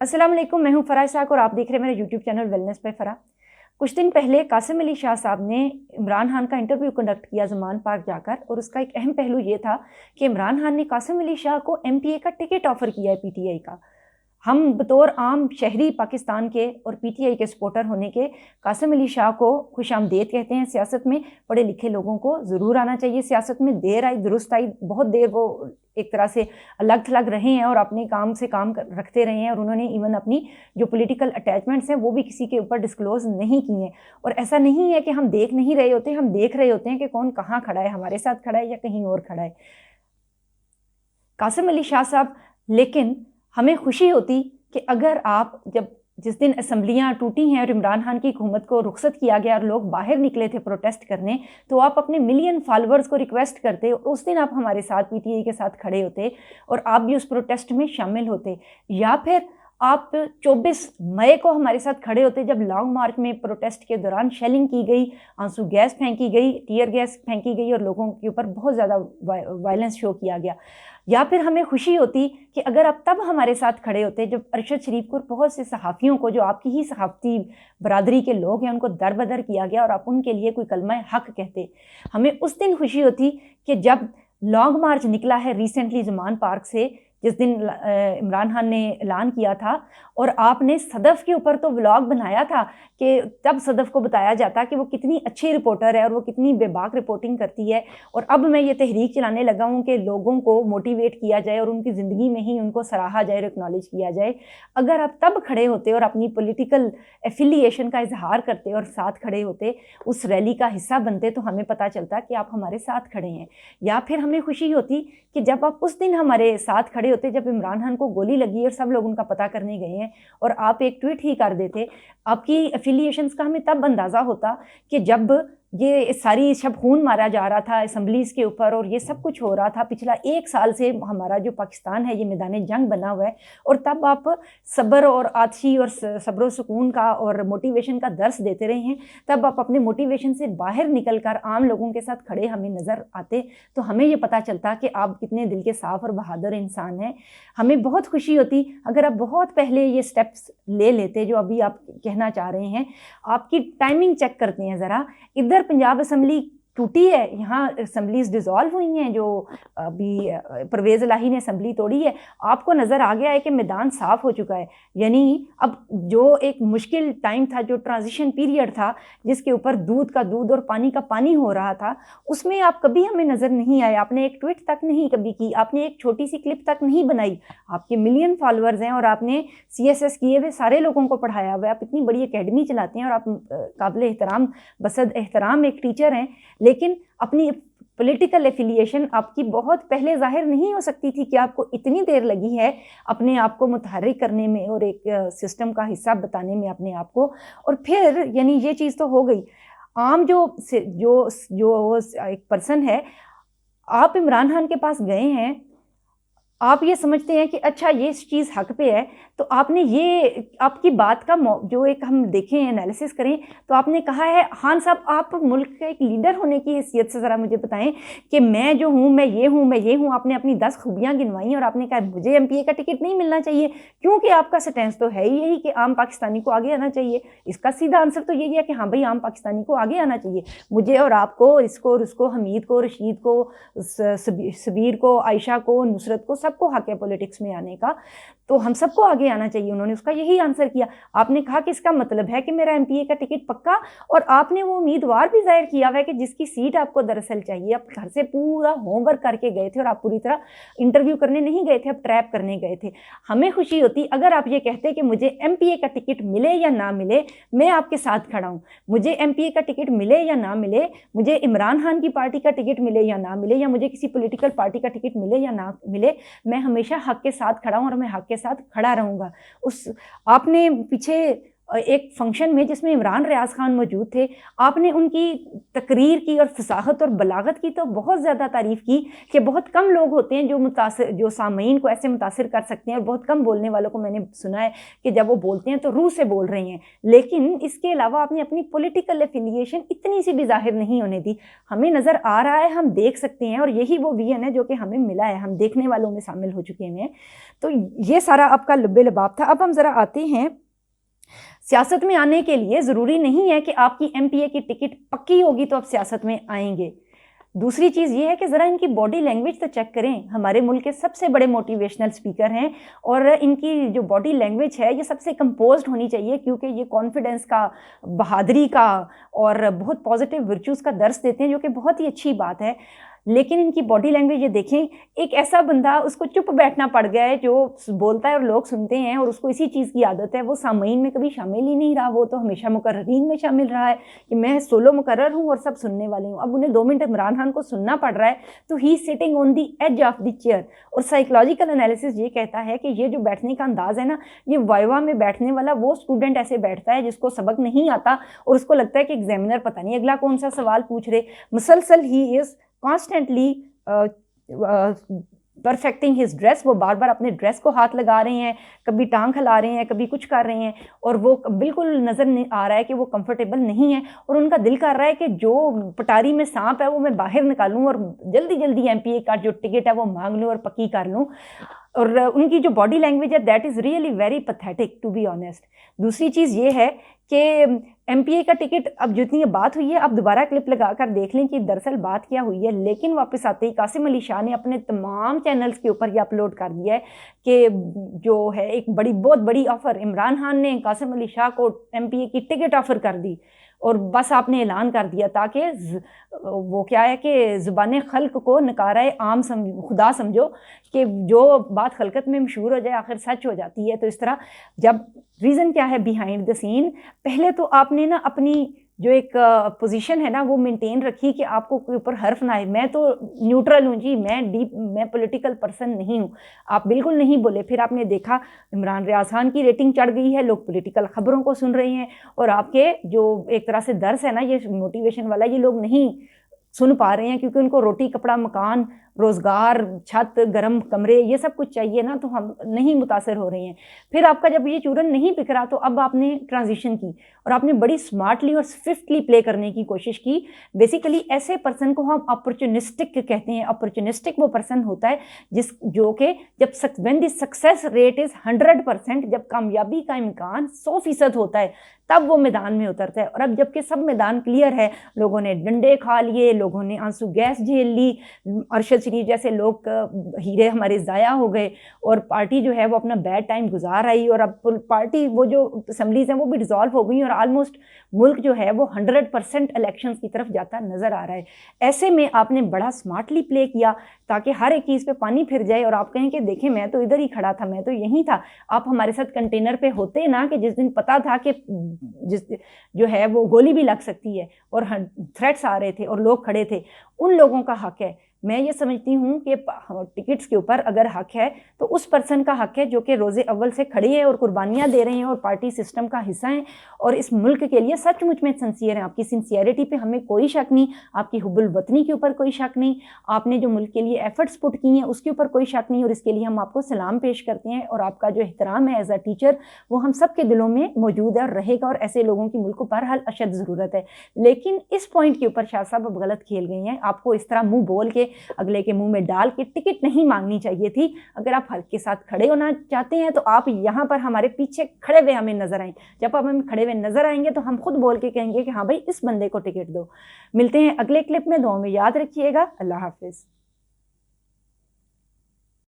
अस्सलाम वालेकुम, मैं हूं फराह साक और आप देख रहे हैं मेरा यूट्यूब चैनल वेलनेस पे फराह। कुछ दिन पहले कासिम अली शाह साहब ने इमरान खान का इंटरव्यू कंडक्ट किया ज़मान पार्क जाकर, और उसका एक अहम पहलू ये था कि इमरान खान ने कासिम अली शाह को एमपीए का टिकट ऑफ़र किया है पीटीआई का। हम बतौर आम शहरी पाकिस्तान के और पीटीआई के सपोर्टर होने के कासिम अली शाह को खुशामदीद कहते हैं। सियासत में पढ़े लिखे लोगों को ज़रूर आना चाहिए। सियासत में देर आई दुरुस्त आई, बहुत देर वो एक तरह से अलग थलग रहे हैं और अपने काम से काम रखते रहे हैं, और उन्होंने इवन अपनी जो पॉलिटिकल अटैचमेंट्स हैं वो भी किसी के ऊपर डिस्क्लोज़ नहीं किए हैं। और ऐसा नहीं है कि हम देख नहीं रहे होते, हम देख रहे होते हैं कि कौन कहाँ खड़ा है, हमारे साथ खड़ा है या कहीं और खड़ा है। कासिम अली शाह साहब, लेकिन हमें खुशी होती कि अगर आप जिस दिन असम्बलियाँ टूटी हैं और इमरान खान की हुकूमत को रुखसत किया गया और लोग बाहर निकले थे प्रोटेस्ट करने, तो आप अपने मिलियन फॉलोअर्स को रिक्वेस्ट करते, उस दिन आप हमारे साथ पीटीआई के साथ खड़े होते और आप भी उस प्रोटेस्ट में शामिल होते। या फिर आप 24 मई को हमारे साथ खड़े होते जब लॉन्ग मार्च में प्रोटेस्ट के दौरान शेलिंग की गई, आंसू गैस फेंकी गई, टीयर गैस फेंकी गई और लोगों के ऊपर बहुत ज़्यादा वायलेंस शो किया गया। या फिर हमें खुशी होती कि अगर आप तब हमारे साथ खड़े होते जब अरशद शरीफ को, बहुत से सहाफ़ियों को, जो आपकी ही सहाफ़ती बरादरी के लोग हैं, उनको दर बदर किया गया और आप उनके लिए कोई कलमा हक कहते। हमें उस दिन खुशी होती कि जब लॉन्ग मार्च निकला है रिसेंटली ज़मान पार्क से, जिस दिन इमरान खान ने ऐलान किया था, और आपने सदफ़ के ऊपर तो व्लॉग बनाया था कि तब सदफ़ को बताया जाता कि वो कितनी अच्छी रिपोर्टर है और वो कितनी बेबाक रिपोर्टिंग करती है। और अब मैं ये तहरीक चलाने लगा हूँ कि लोगों को मोटिवेट किया जाए और उनकी ज़िंदगी में ही उनको सराहा जाए और एक्नॉलेज किया जाए। अगर आप तब खड़े होते और अपनी पॉलिटिकल एफिलिएशन का इजहार करते और साथ खड़े होते, उस रैली का हिस्सा बनते, तो हमें पता चलता कि आप हमारे साथ खड़े हैं। या फिर हमें खुशी होती कि जब आप उस दिन हमारे साथ खड़े होते जब इमरान खान को गोली लगी और सब लोग उनका पता करने गए हैं, और आप एक ट्वीट ही कर देते। आपकी एफिलिएशंस का हमें तब अंदाज़ा होता कि जब ये सारी शब खून मारा जा रहा था असम्बलीज़ के ऊपर और ये सब कुछ हो रहा था, पिछला 1 साल से हमारा जो पाकिस्तान है ये मैदान जंग बना हुआ है, और तब आप सब्र और आतशी और सब्र सुकून का और मोटिवेशन का दर्स देते रहे हैं। तब आप अपने मोटिवेशन से बाहर निकल कर आम लोगों के साथ खड़े हमें नज़र आते, तो हमें ये पता चलता कि आप कितने दिल के साफ़ और बहादुर इंसान हैं। हमें बहुत खुशी होती अगर आप बहुत पहले ये स्टेप्स ले लेते जो अभी आप कहना चाह रहे हैं। आपकी टाइमिंग चेक करते हैं ज़रा, इधर पंजाब असम्बली टूटी है, यहाँ असम्बलीज डिज़ोल्व हुई हैं, जो अभी परवेज़ इलाही ने असम्बली तोड़ी है, आपको नज़र आ गया है कि मैदान साफ़ हो चुका है। यानी अब जो एक मुश्किल टाइम था, जो ट्रांजिशन पीरियड था, जिसके ऊपर दूध का दूध और पानी का पानी हो रहा था, उसमें आप कभी हमें नज़र नहीं आए। आपने एक ट्वीट तक नहीं कभी की, आपने एक छोटी सी क्लिप तक नहीं बनाई। आपके मिलियन फॉलोअर्स हैं और आपने CSS किए हुए सारे लोगों को पढ़ाया हुआ है, आप इतनी बड़ी अकेडमी चलाते हैं और आप काबिल एहतराम बसद एहतराम एक टीचर हैं, लेकिन अपनी पॉलिटिकल एफिलिएशन आपकी बहुत पहले ज़ाहिर नहीं हो सकती थी कि आपको इतनी देर लगी है अपने आप को मुतहर्रिक करने में और एक सिस्टम का हिस्सा बताने में अपने आप को। और फिर यानी ये चीज़ तो हो गई। आम जो एक पर्सन है, आप इमरान खान के पास गए हैं, आप ये समझते हैं कि अच्छा ये चीज़ हक पे है, तो आपने ये आपकी बात का जो एक हम देखें एनालिसिस करें, तो आपने कहा है खान साहब आप मुल्क के एक लीडर होने की हैसियत से ज़रा मुझे बताएं कि मैं जो हूँ, मैं ये हूँ, मैं ये हूँ। आपने अपनी 10 खूबियाँ गिनवाई और आपने कहा मुझे MPA का टिकट नहीं मिलना चाहिए, क्योंकि आपका स्टैंस तो है ही यही कि आम पाकिस्तानी को आगे आना चाहिए। इसका सीधा आंसर तो यही है कि हाँ भाई, आम पाकिस्तानी को आगे आना चाहिए, मुझे और आपको, इसको और उसको, हमीद को, रशीद को, सबीर को, आयशा को, नुसरत को, सबको हक है पॉलिटिक्स में आने का, तो हम सबको आगे आना चाहिए। उन्होंने उसका यही आंसर किया। आपने कहा कि इसका मतलब है कि मेरा MPA का टिकट पक्का, और आपने वो उम्मीदवार भी जाहिर किया हुआ है कि जिसकी सीट आपको दरअसल चाहिए। आप घर से पूरा होमवर्क करके गए थे और आप पूरी तरह इंटरव्यू करने नहीं गए थे, आप ट्रैप करने गए थे। हमें खुशी होती अगर आप ये कहते कि मुझे MPA का टिकट मिले या ना मिले, मैं आपके साथ खड़ा हूँ। मुझे MPA का टिकट मिले या ना मिले, मुझे इमरान खान की पार्टी का टिकट मिले या ना मिले, या मुझे किसी पॉलिटिकल पार्टी का टिकट मिले या ना मिले, मैं हमेशा हक के साथ खड़ा हूँ और मैं हक के साथ खड़ा रहूँगा। आपने पीछे ایک فنکشن میں جس میں عمران ریاض خان موجود تھے، آپ نے ان کی تقریر کی اور فصاحت اور بلاغت کی تو بہت زیادہ تعریف کی کہ بہت کم لوگ ہوتے ہیں جو سامعین کو ایسے متاثر کر سکتے ہیں، اور بہت کم بولنے والوں کو میں نے سنا ہے کہ جب وہ بولتے ہیں تو روح سے بول رہے ہیں. لیکن اس کے علاوہ آپ نے اپنی پولیٹیکل افیلیشن اتنی سی بھی ظاہر نہیں ہونے دی. ہمیں نظر آ رہا ہے، ہم دیکھ سکتے ہیں، اور یہی وہ ویژن ہے جو کہ ہمیں ملا ہے، ہم دیکھنے والوں میں شامل ہو چکے ہیں. تو یہ سارا آپ کا لب لباب تھا. اب ہم ذرا آتے ہیں سیاست میں آنے کے لیے ضروری نہیں ہے کہ آپ کی ایم پی اے کی ٹکٹ پکی ہوگی تو آپ سیاست میں آئیں گے. دوسری چیز یہ ہے کہ ذرا ان کی باڈی لینگویج تو چیک کریں. ہمارے ملک کے سب سے بڑے موٹیویشنل اسپیکر ہیں، اور ان کی جو باڈی لینگویج ہے یہ سب سے کمپوزڈ ہونی چاہیے، کیونکہ یہ کانفیڈنس کا، بہادری کا اور بہت پازیٹیو ورچوز کا درس دیتے ہیں، جو کہ بہت ہی اچھی بات ہے. لیکن ان کی باڈی لینگویج یہ دیکھیں، ایک ایسا بندہ اس کو چپ بیٹھنا پڑ گیا ہے جو بولتا ہے اور لوگ سنتے ہیں، اور اس کو اسی چیز کی عادت ہے. وہ سامعین میں کبھی شامل ہی نہیں رہا، وہ تو ہمیشہ مقررین میں شامل رہا ہے کہ میں سولو مقرر ہوں اور سب سننے والے ہوں. اب انہیں 2 منٹ عمران خان کو سننا پڑ رہا ہے تو ہی sitting on the edge of the chair. اور سائیکولوجیکل انالیسس یہ کہتا ہے کہ یہ جو بیٹھنے کا انداز ہے نا، یہ وائوا میں بیٹھنے والا وہ اسٹوڈنٹ ایسے بیٹھتا ہے جس کو سبق نہیں آتا اور اس کو لگتا ہے کہ ایگزامینر پتہ نہیں اگلا کون سا سوال پوچھ رہے. مسلسل ہی از constantly perfecting his dress. وہ بار بار اپنے ڈریس کو ہاتھ لگا رہے ہیں، کبھی ٹانگ ہلا رہے ہیں، کبھی کچھ کر رہے ہیں، اور وہ بالکل نظر نہیں آ رہا ہے کہ وہ کمفرٹیبل نہیں ہے. اور ان کا دل کر رہا ہے کہ جو پٹاری میں سانپ ہے وہ میں باہر نکالوں اور جلدی جلدی ایم پی اے کا جو ٹکٹ ہے وہ مانگ لوں اور پکی کر لوں. اور ان کی جو باڈی لینگویج ہے that is really very pathetic to be honest. دوسری چیز یہ ہے کہ ایم پی اے کا ٹکٹ، اب جتنی بات ہوئی ہے آپ دوبارہ کلپ لگا کر دیکھ لیں کہ دراصل بات کیا ہوئی ہے. لیکن واپس آتے ہی قاسم علی شاہ نے اپنے تمام چینلز کے اوپر یہ اپلوڈ کر دیا ہے کہ جو ہے ایک بہت بڑی آفر عمران خان نے قاسم علی شاہ کو ایم پی اے کی ٹکٹ آفر کر دی، اور بس آپ نے اعلان کر دیا تاکہ وہ کیا ہے کہ زبان خلق کو نکارہ عام خدا سمجھو، کہ جو بات خلقت میں مشہور ہو جائے آخر سچ ہو جاتی ہے. تو اس طرح جب ریزن کیا ہے بیہائنڈ دا سین، پہلے تو آپ نے نا اپنی جو ایک پوزیشن ہے نا وہ مینٹین رکھی کہ آپ کو کوئی اوپر حرف نہ آئے. میں تو نیوٹرل ہوں جی، میں پولیٹیکل پرسن نہیں ہوں. آپ بالکل نہیں بولے. پھر آپ نے دیکھا عمران ریاض خان کی ریٹنگ چڑھ گئی ہے، لوگ پولیٹیکل خبروں کو سن رہے ہیں، اور آپ کے جو ایک طرح سے درس ہے نا یہ موٹیویشن والا، یہ لوگ نہیں سن پا رہے ہیں، کیونکہ ان کو روٹی کپڑا مکان روزگار چھت گرم کمرے یہ سب کچھ چاہیے نا، تو ہم نہیں متاثر ہو رہے ہیں. پھر آپ کا جب یہ چورن نہیں بکھرا تو اب آپ نے ٹرانزیشن کی اور آپ نے بڑی سمارٹلی اور سوئفٹلی پلے کرنے کی کوشش کی. بیسیکلی ایسے پرسن کو ہم اپرچونسٹک کہتے ہیں. اپرچونسٹک وہ پرسن ہوتا ہے جو کہ جب when the success rate is 100%، جب کامیابی کا امکان 100% ہوتا ہے تب وہ میدان میں اترتا ہے. اور اب جب کہ سب میدان کلیئر ہے، لوگوں نے ڈنڈے کھا لیے، لوگوں نے آنسو گیس جھیل لی، ارشد شریف جیسے لوگ ہیرے ہمارے ضائع ہو گئے، اور پارٹی جو ہے وہ اپنا بیڈ ٹائم گزار آئی، اور اب پارٹی وہ جو اسمبلیز ہیں وہ بھی ڈیزالو ہو گئی، اور آلموسٹ ملک جو ہے وہ 100% الیکشنز کی طرف جاتا نظر آ رہا ہے. ایسے میں آپ نے بڑا سمارٹلی پلے کیا تاکہ ہر ایک چیز پہ پانی پھر جائے، اور آپ کہیں کہ دیکھیں میں تو ادھر ہی کھڑا تھا، میں تو یہیں تھا. آپ ہمارے ساتھ کنٹینر پہ ہوتے نا کہ جس دن پتا تھا کہ جو ہے وہ گولی بھی لگ سکتی ہے اور تھریٹس آ رہے تھے اور لوگ کھڑے تھے، ان لوگوں کا حق ہے. میں یہ سمجھتی ہوں کہ ٹکٹس کے اوپر اگر حق ہے تو اس پرسن کا حق ہے جو کہ روز اول سے کھڑے ہیں اور قربانیاں دے رہے ہیں اور پارٹی سسٹم کا حصہ ہیں اور اس ملک کے لیے سچ مچ میں سنسیئر ہیں. آپ کی سنسیئرٹی پہ ہمیں کوئی شک نہیں، آپ کی حب الوطنی کے اوپر کوئی شک نہیں، آپ نے جو ملک کے لیے ایفرٹس پٹ کی ہیں اس کے اوپر کوئی شک نہیں، اور اس کے لیے ہم آپ کو سلام پیش کرتے ہیں. اور آپ کا جو احترام ہے ایز اے ٹیچر وہ ہم سب کے دلوں میں موجود ہے اور رہے گا، اور ایسے لوگوں کی ملک کو بہرحال اشد ضرورت ہے. لیکن اس پوائنٹ کے اوپر شاہ صاحب اب غلط کھیل گئی ہیں. آپ کو اس طرح منہ بول کے اگلے کے منہ میں ڈال کے ٹکٹ نہیں مانگنی چاہیے تھی. اگر آپ حلق کے ساتھ کھڑے ہونا چاہتے ہیں تو آپ یہاں پر ہمارے پیچھے کھڑے ہوئے ہمیں نظر آئیں. جب آپ ہمیں کھڑے ہوئے نظر آئیں گے تو ہم خود بول کے کہیں گے کہ ہاں بھائی اس بندے کو ٹکٹ دو. ملتے ہیں اگلے کلپ میں، دعاؤں میں یاد رکھیے گا. اللہ حافظ.